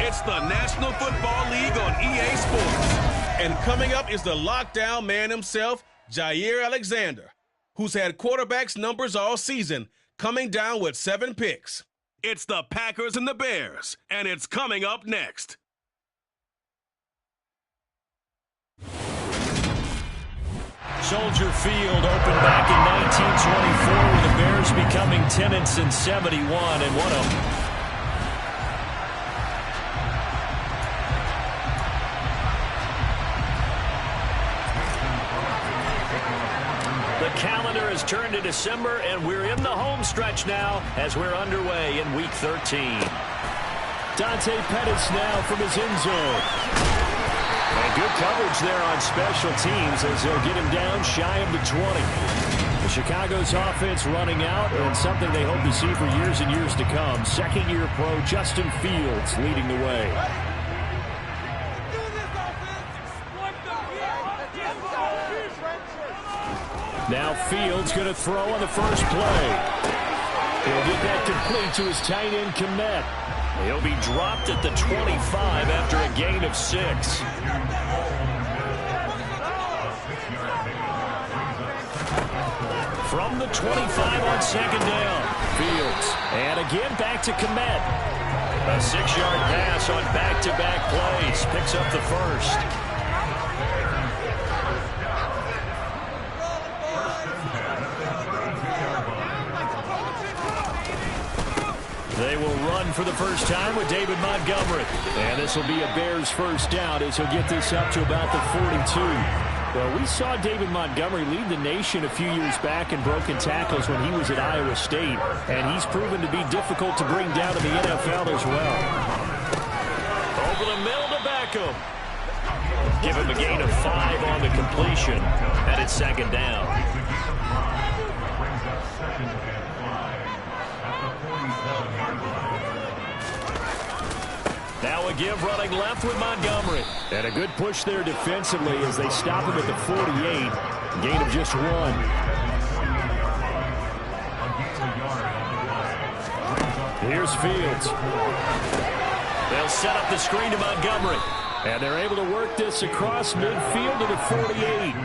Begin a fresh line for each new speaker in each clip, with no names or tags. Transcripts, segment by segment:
It's the National Football League on EA Sports. And coming up is the lockdown man himself, Jair Alexander, who's had quarterbacks numbers all season, coming down with 7 picks. It's the Packers and the Bears, and it's coming up next.
Soldier Field opened back in 1924 with the Bears becoming tenants in 71 and one of them. The calendar has turned to December, and we're in the home stretch now as we're underway in Week 13. Dante Pettis now from his end zone. And good coverage there on special teams as they'll get him down shy of the 20. The Chicago's offense running out, and something they hope to see for years and years to come. Second-year pro Justin Fields leading the way. Now Fields going to throw on the first play. He'll get that complete to his tight end, Kmet. He'll be dropped at the 25 after a gain of 6. From the 25 on second down, Fields. And again back to Kmet. A 6-yard pass on back-to-back plays. Picks up the first. They will run for the first time with David Montgomery. And this will be a Bears first down as he'll get this up to about the 42. Well, we saw David Montgomery lead the nation a few years back in broken tackles when he was at Iowa State. And he's proven to be difficult to bring down in the NFL as well. Over the middle to Beckham. Give him a gain of 5 on the completion. And it's second down. Now a give running left with Montgomery. And a good push there defensively as they stop him at the 48. Gain of just 1. Here's Fields. They'll set up the screen to Montgomery. And they're able to work this across midfield to the 48.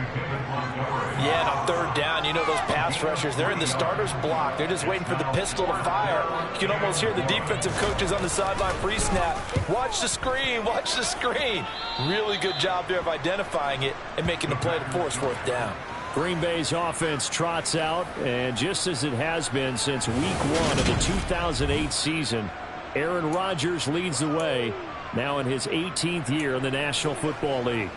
Yeah, and on third down, you know those pass rushers, they're in the starter's block. They're just waiting for the pistol to fire. You can almost hear the defensive coaches on the sideline pre-snap. Watch the screen, watch the screen. Really good job there of identifying it and making the play to force fourth down.
Green Bay's offense trots out, and just as it has been since week 1 of the 2008 season, Aaron Rodgers leads the way, now in his 18th year in the National Football League.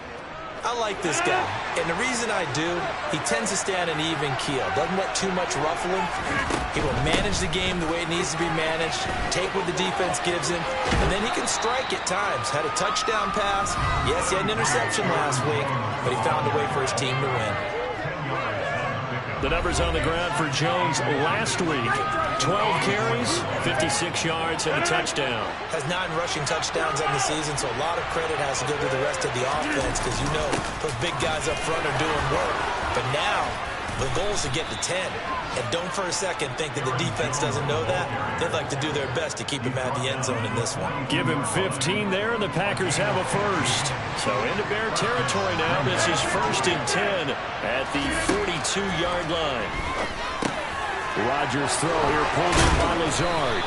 I like this guy, and the reason I do, he tends to stay on an even keel. Doesn't let too much ruffle him. He will manage the game the way it needs to be managed, take what the defense gives him, and then he can strike at times. Had a touchdown pass. Yes, he had an interception last week, but he found a way for his team to win.
The numbers on the ground for Jones last week. 12 carries, 56 yards, and a touchdown.
Has 9 rushing touchdowns on the season, so a lot of credit has to go to the rest of the offense because you know those big guys up front are doing work. But now, the goal is to get to 10. And don't for a second think that the defense doesn't know that. They'd like to do their best to keep him out of the end zone in this one.
Give him 15 there, and the Packers have a first. So into Bear territory now. This is 1st and 10 at the 42-yard line. Rodgers' throw here pulled in by Lazard.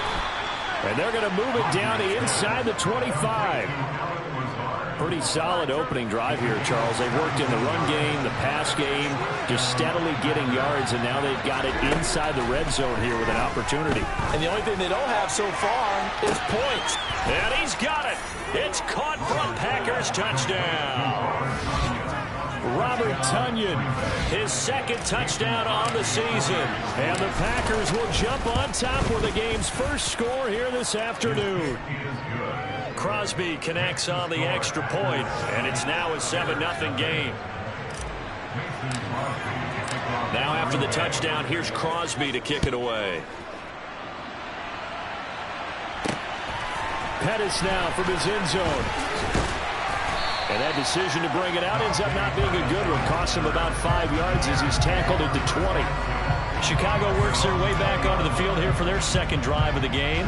And they're going to move it down to inside the 25. Pretty solid opening drive here, Charles. They've worked in the run game, the pass game, just steadily getting yards, and now they've got it inside the red zone here with an opportunity.
And the only thing they don't have so far is points.
And he's got it. It's caught for a Packers touchdown. Robert Tonyan, his 2nd touchdown on the season. And the Packers will jump on top with the game's first score here this afternoon. Crosby connects on the extra point, and it's now a 7-0 game. Now after the touchdown, here's Crosby to kick it away. Pettis now from his end zone. And that decision to bring it out ends up not being a good one. Costs him about 5 yards as he's tackled at the 20. Chicago works their way back onto the field here for their second drive of the game.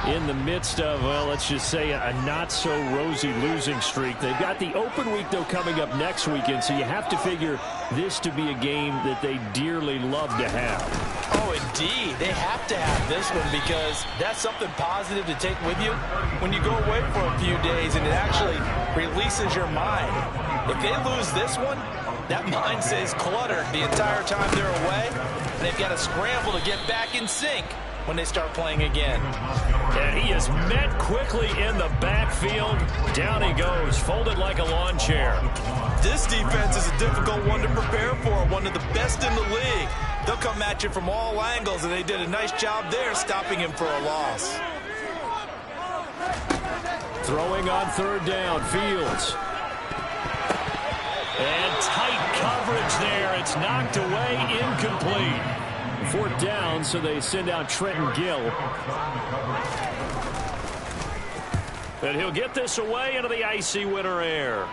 in the midst of, well, let's just say a not-so-rosy losing streak. They've got the open week, though, coming up next weekend, so you have to figure this to be a game that they dearly love to have.
Oh, indeed. They have to have this one because that's something positive to take with you when you go away for a few days, and it actually releases your mind. If they lose this one, that mind stays cluttered the entire time they're away, and they've got to scramble to get back in sync when they start playing again.
And he is met quickly in the backfield. Down he goes, folded like a lawn chair.
This defense is a difficult one to prepare for, one of the best in the league. They'll come at you from all angles, and they did a nice job there stopping him for a loss.
Throwing on third down, Fields. And tight coverage there. It's knocked away, incomplete. Fourth down, so they send out Trenton Gill. And he'll get this away into the icy winter air.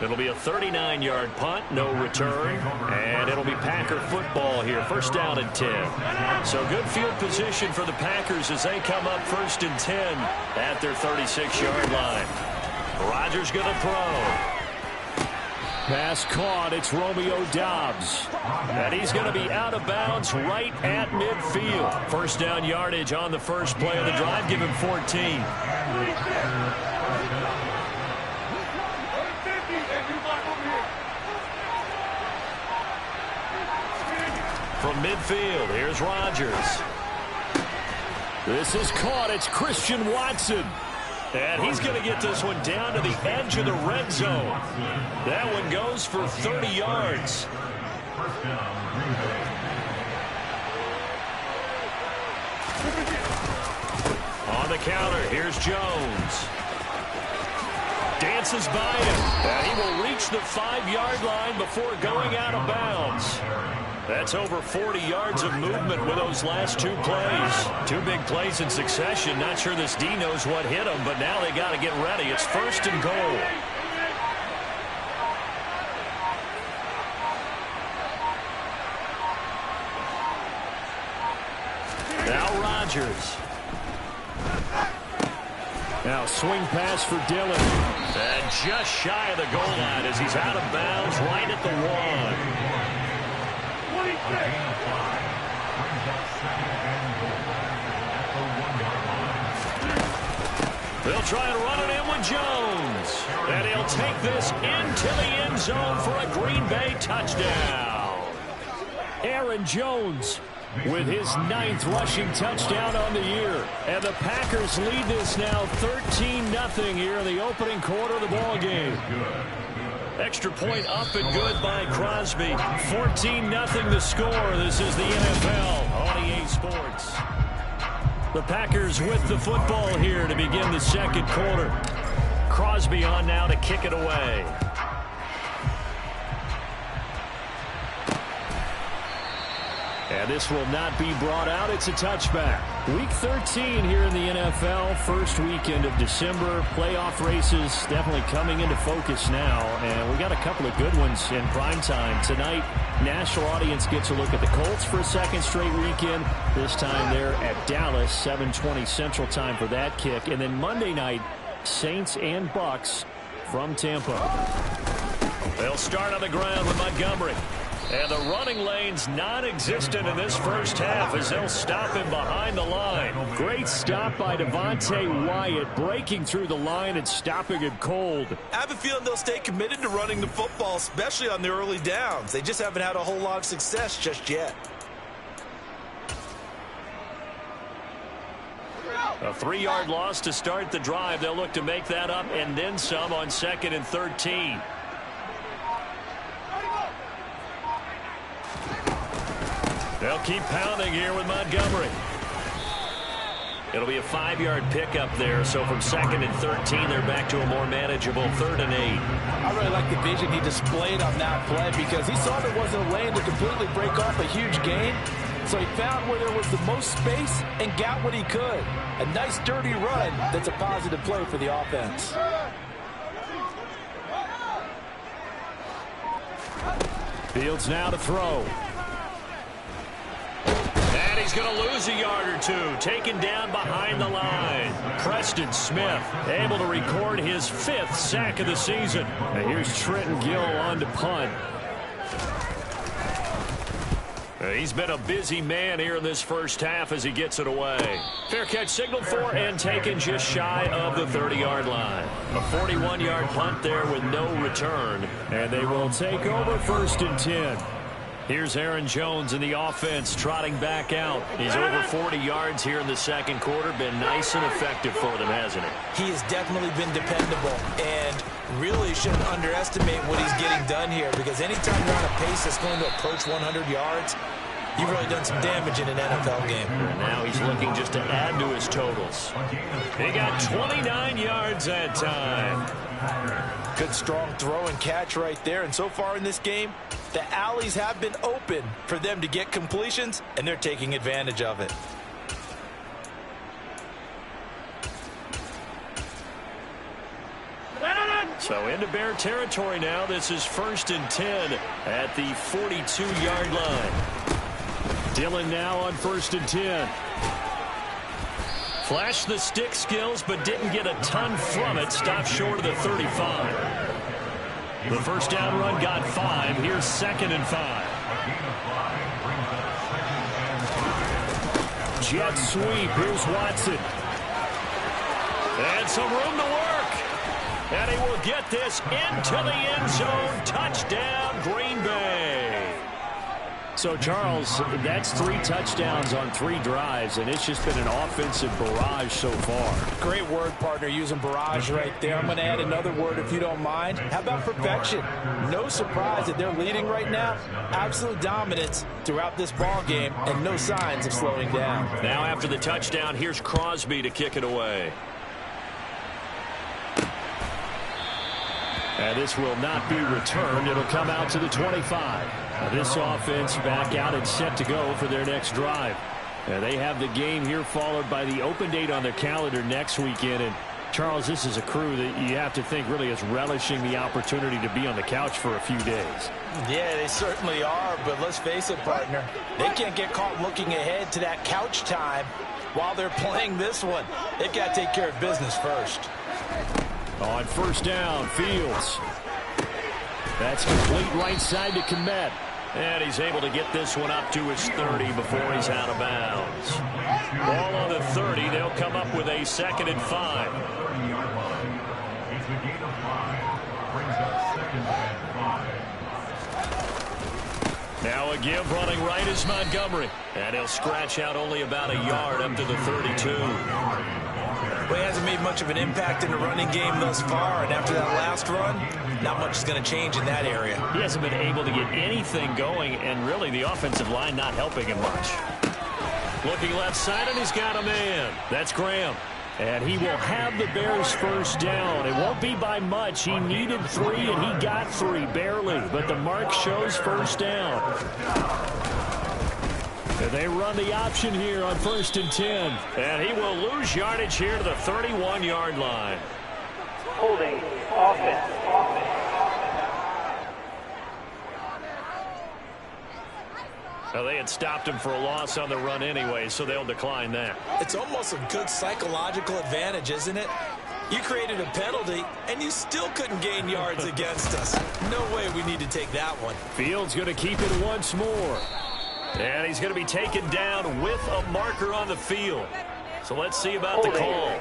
It'll be a 39-yard punt, no return, and it'll be Packer football here, first down and 10. So good field position for the Packers as they come up first and 10 at their 36-yard line. Rodgers going to throw. Pass caught. It's Romeo Doubs. And he's going to be out of bounds right at midfield. First down yardage on the first play of the drive. Give him 14. From midfield, here's Rodgers. This is caught. It's Christian Watson. And he's going to get this one down to the edge of the red zone. That one goes for 30 yards. On the counter, here's Jones. Dances by him. And he will reach the 5-yard line before going out of bounds. That's over 40 yards of movement with those last two plays. Two big plays in succession. Not sure this D knows what hit him, but now they got to get ready. It's first and goal. Now Rodgers. Now swing pass for Dillon. And just shy of the goal line as he's out of bounds right at the 1. They'll try and run it in with Jones. And he'll take this into the end zone for a Green Bay touchdown. Aaron Jones with his 9th rushing touchdown on the year. And the Packers lead this now 13-0 here in the opening quarter of the ball game. Extra point up and good by Crosby. 14-0 the score. This is the NFL on EA Sports. The Packers with the football here to begin the second quarter. Crosby on now to kick it away. And this will not be brought out. It's a touchback. Week 13 here in the NFL. First weekend of December. Playoff races definitely coming into focus now. And we got a couple of good ones in prime time. Tonight, national audience gets a look at the Colts for a second straight weekend. This time they're at Dallas, 7:20 Central Time for that kick. And then Monday night, Saints and Bucks from Tampa. They'll start on the ground with Montgomery. And the running lane's non-existent in this first half as they'll stop him behind the line. Great stop by Devontae Wyatt, breaking through the line and stopping him cold.
I have a feeling they'll stay committed to running the football, especially on the early downs. They just haven't had a whole lot of success just yet.
A 3-yard loss to start the drive. They'll look to make that up and then some on 2nd and 13. They'll keep pounding here with Montgomery. It'll be a 5-yard pickup there, so from 2nd and 13, they're back to a more manageable 3rd and 8.
I really like the vision he displayed on that play because he saw there wasn't a lane to completely break off a huge gain, so he found where there was the most space and got what he could. A nice, dirty run that's a positive play for the offense. Fields now to throw.
he's going to lose a yard or two. Taken down behind the line. Preston Smith able to record his 5th sack of the season. And here's Trenton Gill on to punt. He's been a busy man here in this first half as he gets it away. Fair catch signaled for and taken just shy of the 30-yard line. A 41-yard punt there with no return. And they will take over 1st and 10. Here's Aaron Jones in the offense trotting back out. He's over 40 yards here in the second quarter. Been nice and effective for them, hasn't he?
He has definitely been dependable and really shouldn't underestimate what he's getting done here, because anytime you're on a pace that's going to approach 100 yards, you've really done some damage in an NFL game.
And now he's looking just to add to his totals. He got 29 yards that time.
Good strong throw and catch right there. And so far in this game, the alleys have been open for them to get completions, and they're taking advantage of it.
So into Bear territory now. This is 1st and 10 at the 42-yard line. Dillon now on 1st and 10. Flashed the stick skills, but didn't get a ton from it. Stopped short of the 35. The first down run got 5. Here's 2nd and 5. Jet sweep. Here's Watson. And some room to work. And he will get this into the end zone. Touchdown, Green Bay. So, Charles, that's 3 touchdowns on 3 drives, and it's just been an offensive barrage so far.
Great word, partner, using barrage right there. I'm going to add another word if you don't mind. How about perfection? No surprise that they're leading right now. Absolute dominance throughout this ball game, and no signs of slowing down.
Now after the touchdown, here's Crosby to kick it away. And this will not be returned. It'll come out to the 25. Now this offense back out and set to go for their next drive. Now they have the game here followed by the open date on their calendar next weekend. And Charles, this is a crew that you have to think really is relishing the opportunity to be on the couch for a few days.
Yeah, they certainly are. But let's face it, partner, they can't get caught looking ahead to that couch time while they're playing this one. They've got to take care of business first.
On first down, Fields. That's complete right side to Kmet. And he's able to get this one up to his 30 before he's out of bounds. Ball on the 30. They'll come up with a 2nd and 5. Now a give running right is Montgomery. And he'll scratch out only about a yard up to the 32.
Well, he hasn't made much of an impact in the running game thus far, and after that last run, not much is going to change in that area.
He hasn't been able to get anything going, and really the offensive line not helping him much. Looking left side, and he's got a man. That's Graham. And he will have the Bears first down. It won't be by much. He needed 3, and he got 3, barely. But the mark shows first down. And they run the option here on 1st and 10. And he will lose yardage here to the 31-yard line.
Holding offense.
Now they had stopped him for a loss on the run anyway, so they'll decline that.
It's almost a good psychological advantage, isn't it? You created a penalty, and you still couldn't gain yards against us. No way we need to take that one.
Fields going to keep it once more. And he's going to be taken down with a marker on the field. So let's see about the call.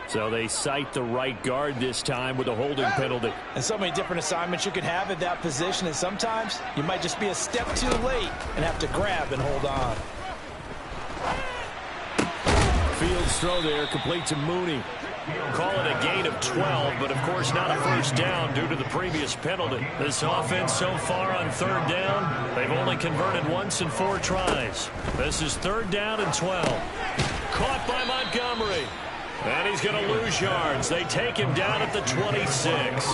So they cite the right guard this time with a holding penalty.
And so many different assignments you could have at that position, and sometimes you might just be a step too late and have to grab and hold on.
Fields throw there, complete to Mooney. Call it a gain of 12, but of course not a first down due to the previous penalty. This offense so far on 3rd down, they've only converted once in 4 tries. This is 3rd down and 12. Caught by Montgomery. And he's going to lose yards. They take him down at the 26.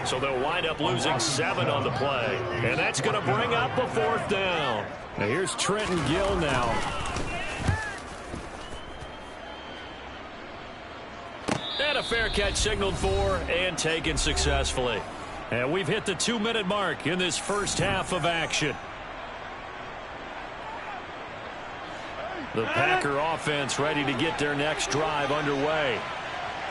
So they'll wind up losing 7 on the play. And that's going to bring up a 4th down. Now here's Trenton Gill now. And a fair catch signaled for and taken successfully. And we've hit the 2-minute mark in this first half of action. The Packer offense ready to get their next drive underway.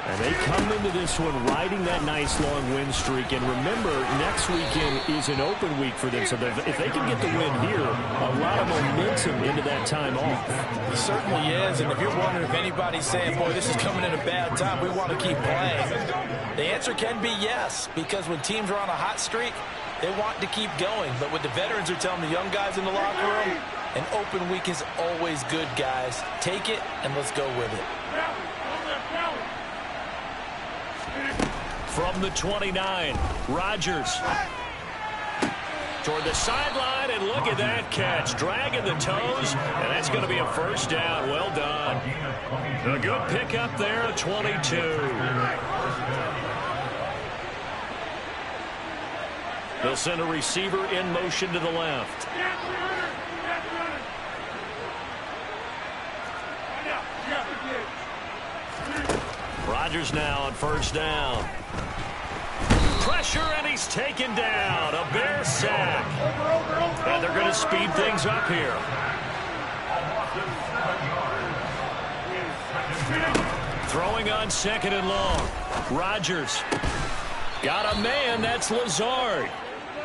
And they come into this one riding that nice long win streak. And remember, next weekend is an open week for them. So if they can get the win here, a lot of momentum into that time off.
It certainly is. And if you're wondering if anybody's saying, boy, this is coming at a bad time, we want to keep playing, the answer can be yes. Because when teams are on a hot streak, they want to keep going. But what the veterans are telling the young guys in the locker room, an open week is always good, guys. Take it and let's go with it.
From the 29, Rodgers toward the sideline, and look at that catch. Dragging the toes, and that's going to be a first down. Well done. A good pickup there, 22. They'll send a receiver in motion to the left. Rodgers now on first down. Pressure, and he's taken down. A Bear sack. And they're going to speed things up here. Throwing on second and long. Rodgers got a man. That's Lazard.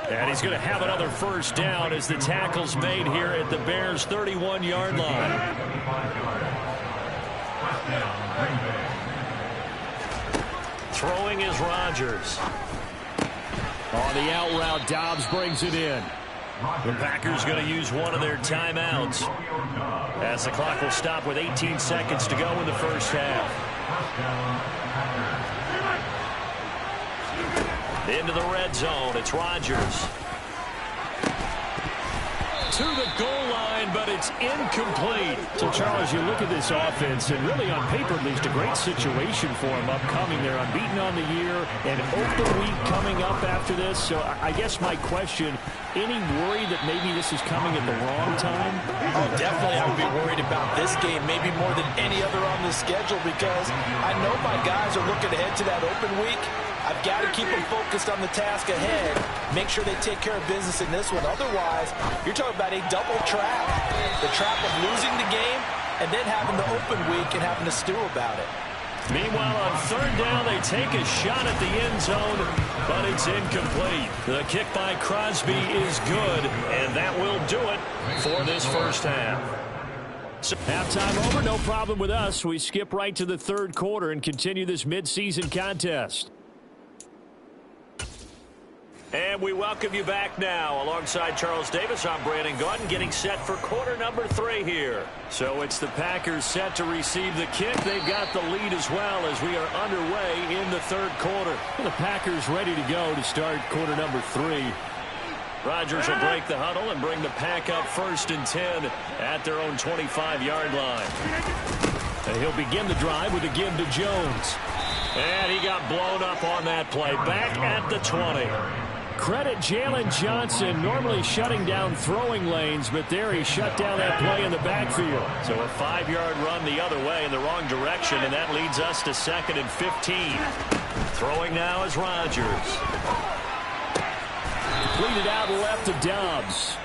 And he's going to have another first down as the tackle's made here at the Bears' 31-yard line. Throwing is Rodgers. On the out route, Dobbs brings it in. The Packers going to use one of their timeouts as the clock will stop with 18 seconds to go in the first half. Into the red zone, it's Rodgers. To the goal line, but it's incomplete. So, Charles, you look at this offense, and really on paper, at least, a great situation for them upcoming. They're unbeaten on the year, and open week coming up after this. So, I guess my question, any worry that maybe this is coming at the wrong time?
Oh, definitely I would be worried about this game, maybe more than any other on the schedule, because I know my guys are looking ahead to that open week. I've got to keep them focused on the task ahead, make sure they take care of business in this one. Otherwise, you're talking about a double trap. The trap of losing the game and then having the open week and having to stew about it.
Meanwhile, on third down, they take a shot at the end zone, but it's incomplete. The kick by Crosby is good, and that will do it for this first half. So, halftime over, no problem with us. We skip right to the third quarter and continue this midseason contest. And we welcome you back now. Alongside Charles Davis, I'm Brandon Gunn, getting set for quarter number 3 here. So it's the Packers set to receive the kick. They've got the lead as well as we are underway in the third quarter. The Packers ready to go to start quarter number 3. Rodgers will break the huddle and bring the Pack up 1st and 10 at their own 25-yard line. And he'll begin the drive with a give to Jones. And he got blown up on that play. Back at the 20. Credit Jalen Johnson, normally shutting down throwing lanes, but there he shut down that play in the backfield. So a 5-yard run the other way in the wrong direction, and that leads us to 2nd and 15. Throwing now is Rodgers. Completed out left to Dobbs.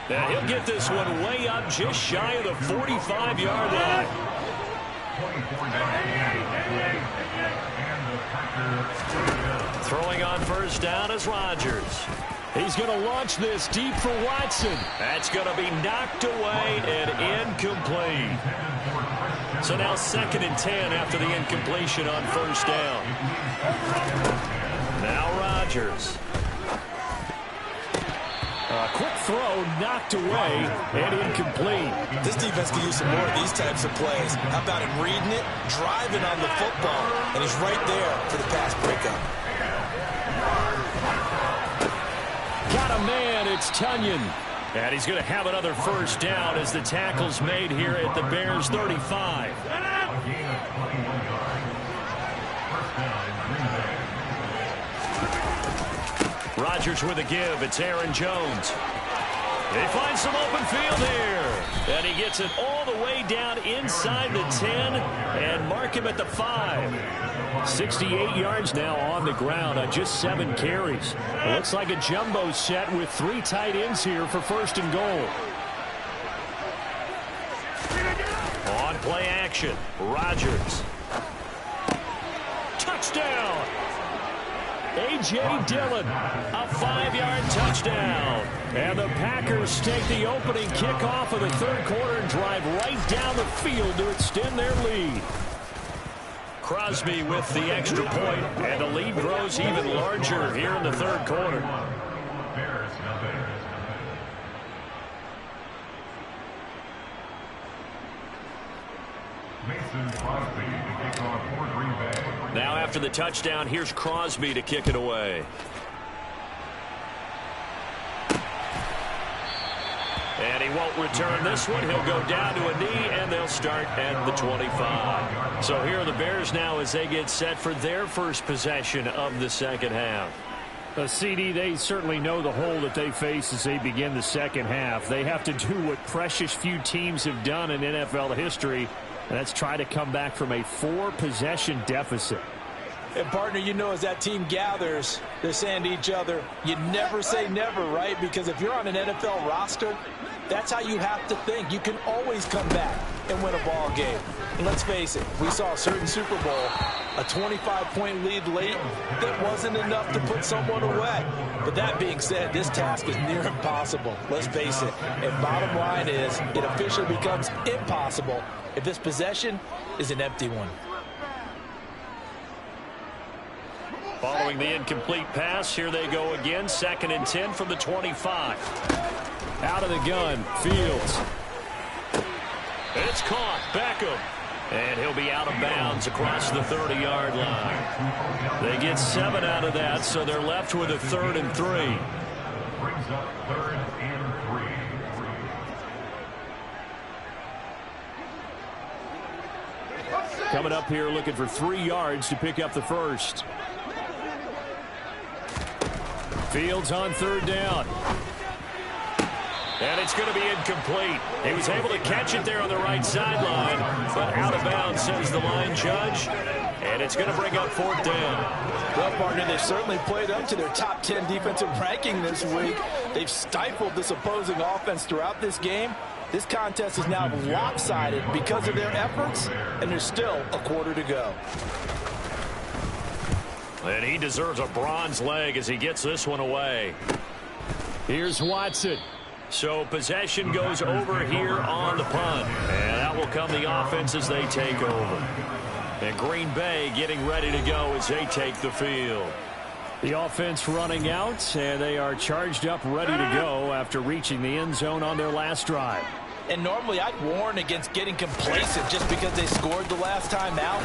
Now he'll get this one way up just shy of the 45-yard line. Throwing on first down is Rodgers. He's going to launch this deep for Watson. That's going to be knocked away and incomplete. So now 2nd and 10 after the incompletion on first down. Now Rodgers. A quick throw knocked away and incomplete.
This defense can use some more of these types of plays. How about him reading it, driving on the football, and he's right there for the pass breakup.
Got a man, it's Tunyon. And he's going to have another first down as the tackle's made here at the Bears' 35. Rodgers with a give. It's Aaron Jones. They find some open field here. And he gets it all the way down inside the 10 and mark him at the 5. 68 yards now on the ground on just 7 carries. It looks like a jumbo set with 3 tight ends here for first and goal. On play action, Rodgers. Touchdown! A.J. Dillon, a 5-yard touchdown. And the Packers take the opening kickoff of the third quarter and drive right down the field to extend their lead. Crosby with the extra point, and the lead grows even larger here in the third quarter. Now after the touchdown, here's Crosby to kick it away. And he won't return this one. He'll go down to a knee, and they'll start at the 25. So here are the Bears now as they get set for their first possession of the second half.
CD, they certainly know the hole that they face as they begin the second half. They have to do what precious few teams have done in NFL history, and that's try to come back from a 4-possession deficit.
And, partner, you know, as that team gathers, they're saying to each other, you never say never, right? Because if you're on an NFL roster, that's how you have to think. You can always come back and win a ball game. And let's face it, we saw a certain Super Bowl, a 25-point lead late that wasn't enough to put someone away. But that being said, this task is near impossible. Let's face it. And bottom line is, it officially becomes impossible if this possession is an empty one.
Following the incomplete pass, here they go again. 2nd and 10 from the 25.
Out of the gun, Fields.
It's caught. Beckham. And he'll be out of bounds across the 30-yard line. They get 7 out of that, so they're left with a 3rd and 3.
Brings up 3rd and 3.
Coming up here looking for 3 yards to pick up the first. Fields on 3rd down.
And it's going to be incomplete. He was able to catch it there on the right sideline, but out of bounds, says the line judge. And it's going to bring up 4th down.
Well, partner, they've certainly played up to their top 10 defensive ranking this week. They've stifled this opposing offense throughout this game. This contest is now lopsided because of their efforts, and there's still a quarter to go.
And he deserves a bronze leg as he gets this one away.
Here's Watson.
So possession goes over here on the punt. And out will come the offense as they take over. And Green Bay getting ready to go as they take the field.
The offense running out, and they are charged up, ready to go after reaching the end zone on their last drive.
And normally I'd warn against getting complacent just because they scored the last time out.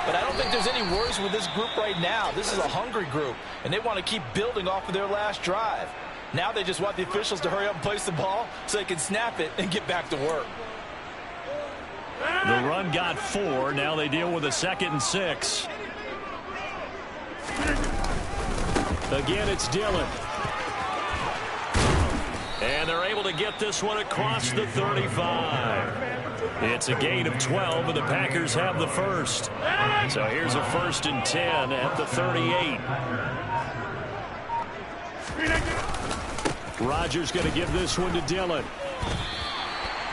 But I don't think there's any worries with this group right now. This is a hungry group, and they want to keep building off of their last drive. Now they just want the officials to hurry up and place the ball so they can snap it and get back to work.
The run got 4. Now they deal with a 2nd and 6.
Again, it's Dillon.
And they're able to get this one across the 35. It's a gain of 12, and the Packers have the first. So here's a 1st and 10 at the 38.
Rodgers going to give this one to Dillon.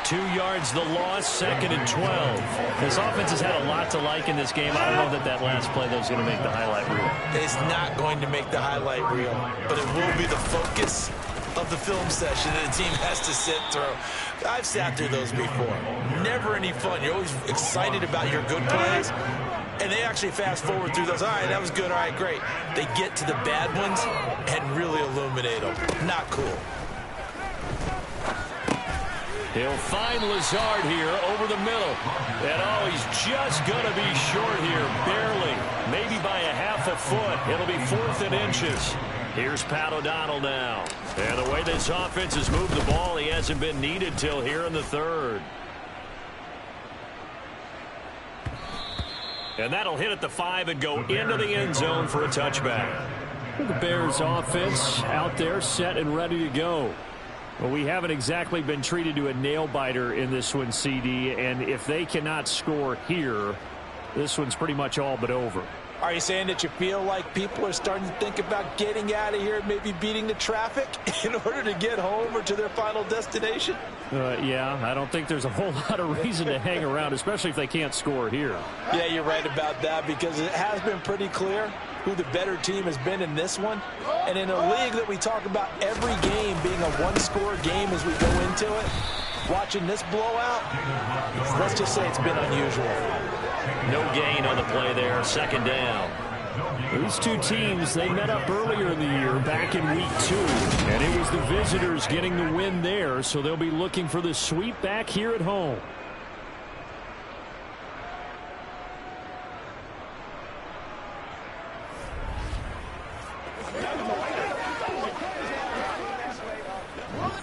2 yards the loss, 2nd and 12.
This offense has had a lot to like in this game. I don't know that last play is going to make the highlight reel.
It's not going to make the highlight reel, but it will be the focus of the film session that the team has to sit through. I've sat through those before. Never any fun. You're always excited about your good plays, and they actually fast forward through those. All right, that was good. All right, great. They get to the bad ones and really illuminate them. Not cool.
He'll find Lazard here over the middle. And, he's just going to be short here, barely. Maybe by a half a foot. It'll be 4th and inches. Here's Pat O'Donnell now. And the way this offense has moved the ball, he hasn't been needed till here in the 3rd. And that'll hit at the 5 and go into the end zone for a touchback.
The Bears offense out there set and ready to go. Well, we haven't exactly been treated to a nail-biter in this one, CD, and if they cannot score here, this one's pretty much all but over.
Are you saying that you feel like people are starting to think about getting out of here and maybe beating the traffic in order to get home or to their final destination?
Yeah, I don't think there's a whole lot of reason to hang around, especially if they can't score here.
Yeah, you're right about that, because it has been pretty clear who the better team has been in this one. And in a league that we talk about every game being a one-score game as we go into it, watching this blowout, let's just say it's been unusual.
No gain on the play there, second down.
These two teams, they met up earlier in the year, back in week 2, and it was the visitors getting the win there, so they'll be looking for the sweep back here at home.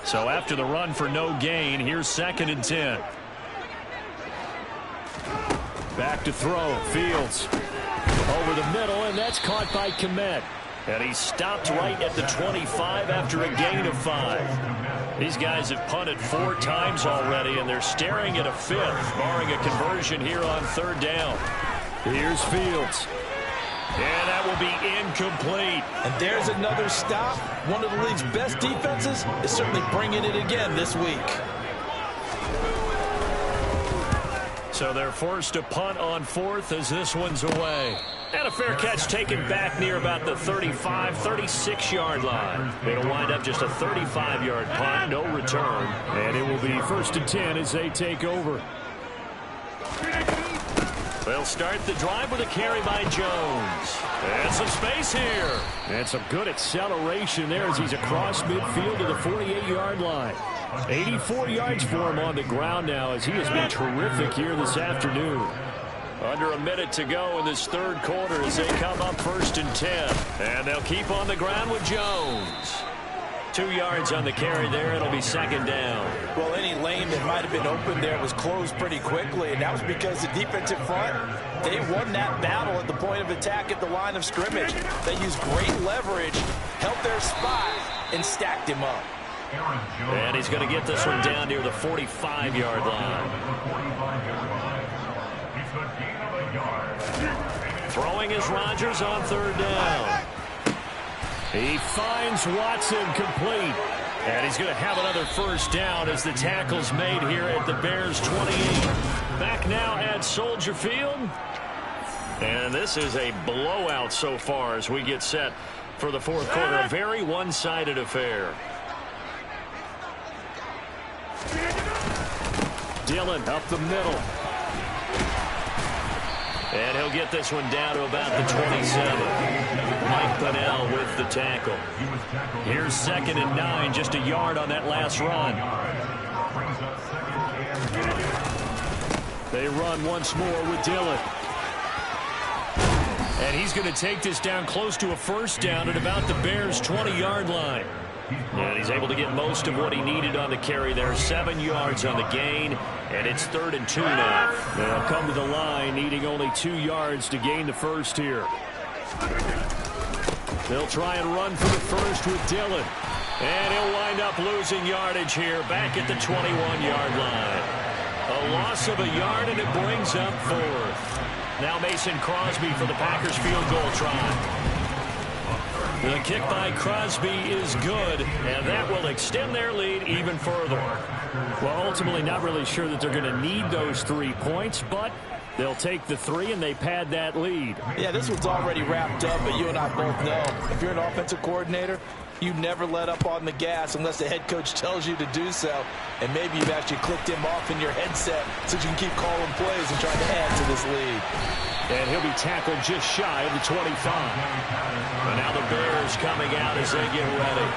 So after the run for no gain, here's 2nd and 10. Back to throw, Fields. Over the middle, and that's caught by Kmet. And he stopped right at the 25 after a gain of 5. These guys have punted 4 times already, and they're staring at a 5th, barring a conversion here on 3rd down. Here's Fields. And that will be incomplete.
And there's another stop. One of the league's best defenses is certainly bringing it again this week.
So they're forced to punt on 4th as this one's away. And a fair catch taken back near about the 35, 36-yard line. It'll wind up just a 35-yard punt, no return. And it will be 1st and 10 as they take over. They'll start the drive with a carry by Jones. And some space here. And some good acceleration there as he's across midfield to the 48-yard line. 84 yards for him on the ground now as he has been terrific here this afternoon. Under a minute to go in this 3rd quarter as they come up 1st and 10. And they'll keep on the ground with Jones. 2 yards on the carry there. It'll be 2nd down.
Well, any lane that might have been open there was closed pretty quickly, and that was because the defensive front, they won that battle at the point of attack at the line of scrimmage. They used great leverage, held their spot, and stacked him up.
And he's going to get this one down near the 45-yard line. Throwing is Rodgers on 3rd down.
He finds Watson complete. And he's going to have another 1st down as the tackle's made here at the Bears 28. Back now at Soldier Field. And this is a blowout so far as we get set for the 4th quarter. A very one-sided affair. Dillon up the middle. And he'll get this one down to about the 27. Mike Pennell with the tackle. Here's 2nd and 9, just a yard on that last run. They run once more with Dillon. And he's going to take this down close to a 1st down at about the Bears' 20-yard line. And he's able to get most of what he needed on the carry there. 7 yards on the gain, and it's 3rd and 2 now. They'll come to the line, needing only 2 yards to gain the 1st here. They'll try and run for the 1st with Dillon. And he'll wind up losing yardage here, back at the 21-yard line. A loss of a yard, and it brings up 4th. Now Mason Crosby for the Packers field goal try. The kick by Crosby is good, and that will extend their lead even further. Well, ultimately not really sure that they're going to need those 3 points, but they'll take the 3 and they pad that lead.
Yeah, this one's already wrapped up, but you and I both know if you're an offensive coordinator, you never let up on the gas unless the head coach tells you to do so. And maybe you've actually clicked him off in your headset so you can keep calling plays and trying to add to this lead.
And he'll be tackled just shy of the 25. And now the Bears coming out as they get ready.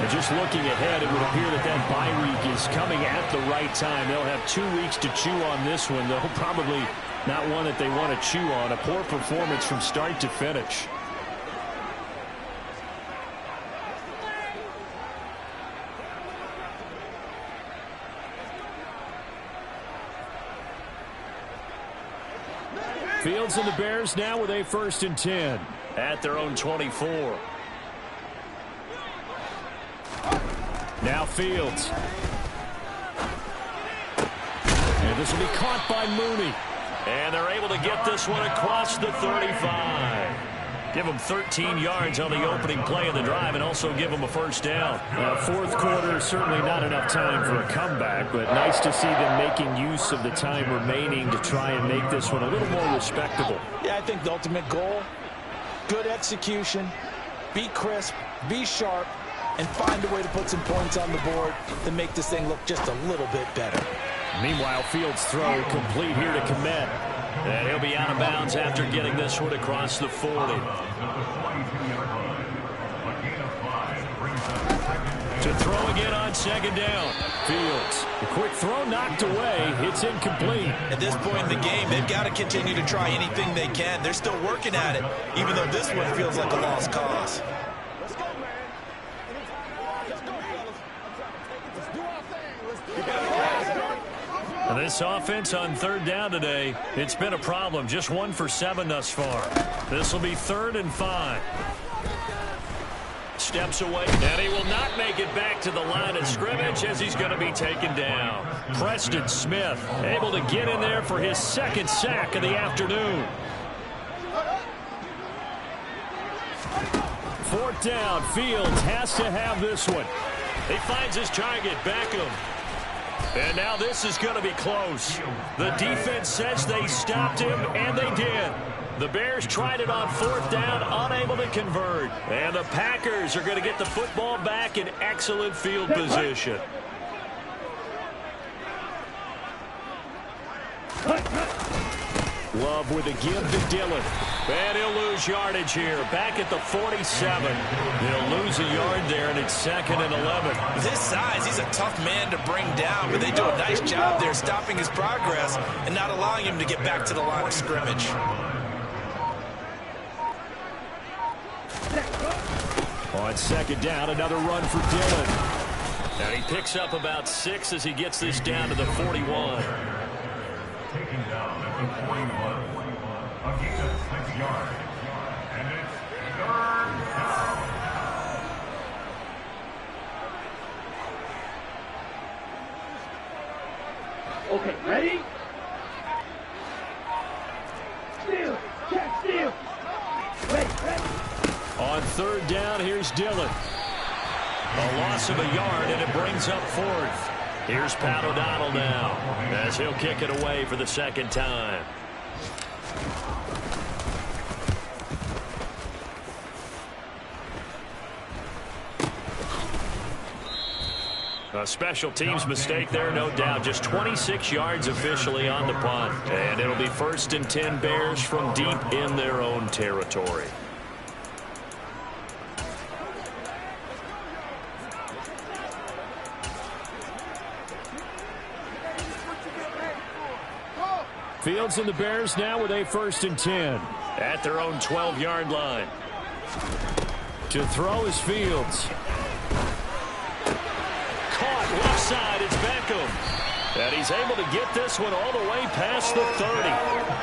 And just looking ahead, it would appear that that bye week is coming at the right time. They'll have 2 weeks to chew on this one, though probably not one that they want to chew on. A poor performance from start to finish. Fields and the Bears now with a 1st and 10 at their own 24. Now Fields. And this will be caught by Mooney.
And they're able to get this one across the 35. Give them 13 yards on the opening play of the drive and also give them a first down.
Fourth quarter, certainly not enough time for a comeback, but nice to see them making use of the time remaining to try and make this one a little more respectable.
Yeah, I think the ultimate goal, good execution, be crisp, be sharp, and find a way to put some points on the board to make this thing look just a little bit better.
Meanwhile, Fields' throw complete here to Komet.
And he'll be out of bounds after getting this one across the 40. To throw again on second down.
Fields. The quick throw knocked away. It's incomplete.
At this point in the game, they've got to continue to try anything they can. They're still working at it, even though this one feels like a lost cause.
And this offense on third down today, it's been a problem. Just 1 for 7 thus far. This will be 3rd and 5. Steps away, and he will not make it back to the line of scrimmage as he's going to be taken down. Preston Smith able to get in there for his 2nd sack of the afternoon.
4th down. Fields has to have this one.
He finds his target, Beckham. And now this is going to be close. The defense says they stopped him, and they did. The Bears tried it on 4th down, unable to convert. And the Packers are going to get the football back in excellent field position.
Love with a give to Dillon.
And he'll lose yardage here. Back at the 47. They'll lose a yard there, and it's 2nd and 11.
With his size, he's a tough man to bring down, but they do a nice job there stopping his progress and not allowing him to get back to the line of scrimmage.
On 2nd down, another run for Dillon.
And he picks up about 6 as he gets this down to the 41.
Taken down at the 41. A gain of 6 yards. And it's 3rd down.
Okay, ready? Steal! Check, steal! Ready.
On 3rd down, here's Dillon.
A loss of a yard, and it brings up 4th. Here's Pat O'Donnell now as he'll kick it away for the 2nd time. A special teams mistake there, no doubt. Just 26 yards officially on the punt. And it'll be 1st and 10 Bears from deep in their own territory.
Fields and the Bears now with a 1st and 10.
At their own 12-yard line.
To throw is Fields.
Caught left side, it's Beckham. And he's able to get this one all the way past the 30.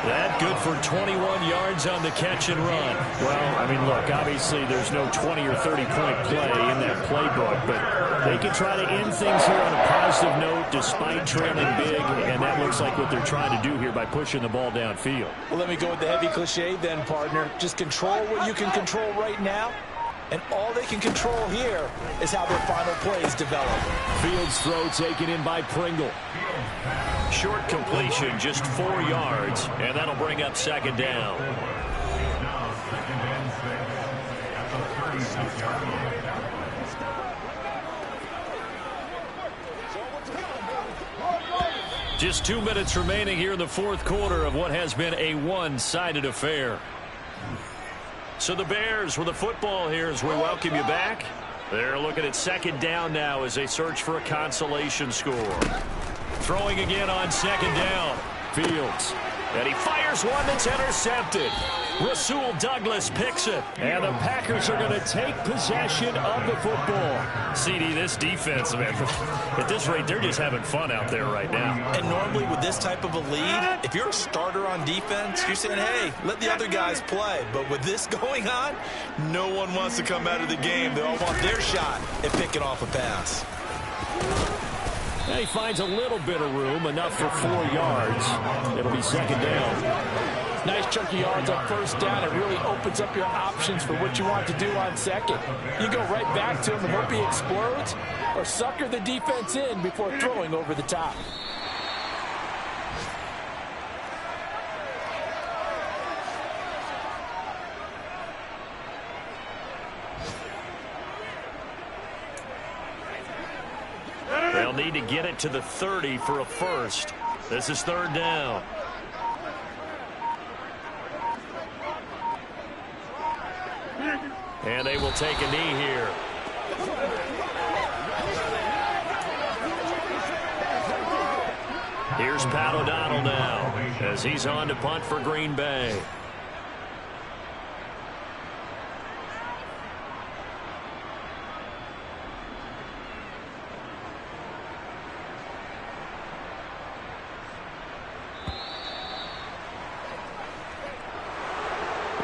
That good for 21 yards on the catch and run.
Well, I mean, look, obviously there's no 20 or 30-point play in that playbook, but they can try to end things here on a positive note despite trailing big, and that looks like what they're trying to do here by pushing the ball downfield.
Well, let me go with the heavy cliche then, partner. Just control what you can control right now, and all they can control here is how their final plays develop.
Fields' throw taken in by Pringle.
Short completion, just 4 yards, and that'll bring up 2nd down.
Now 2nd and 6 at the 36-yard line.
Just 2 minutes remaining here in the 4th quarter of what has been a one-sided affair. So the Bears with the football here as we welcome you back. They're looking at 2nd down now as they search for a consolation score. Throwing again on 2nd down.
Fields.
And he fires one that's intercepted. Rasul Douglas picks it.
And the Packers are going to take possession of the football.
CD, this defense, man, at this rate, they're just having fun out there right now.
And normally with this type of a lead, if you're a starter on defense, you're saying, hey, let the other guys play. But with this going on, no one wants to come out of the game. They all want their shot at picking off a pass.
And he finds a little bit of room, enough for 4 yards. It'll be second down.
Nice chunky yards on first down. It really opens up your options for what you want to do on second. You go right back to him and hope he explodes, or sucker the defense in before throwing over the top.
They'll need to get it to the 30 for a first. This is third down. And they will take a knee here. Here's Pat O'Donnell now as he's on to punt for Green Bay.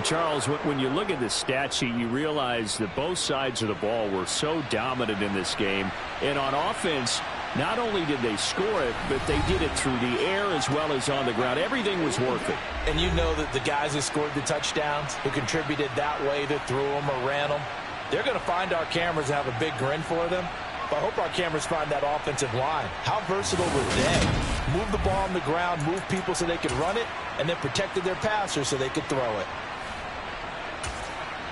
Charles, when you look at the stat sheet, you realize that both sides of the ball were so dominant in this game. And on offense, not only did they score it, but they did it through the air as well as on the ground. Everything was working.
And you know that the guys who scored the touchdowns, who contributed that way, that threw them or ran them, they're going to find our cameras and have a big grin for them. But I hope our cameras find that offensive line. How versatile were they? Move the ball on the ground, move people so they could run it, and then protected their passers so they could throw it.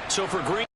So for Green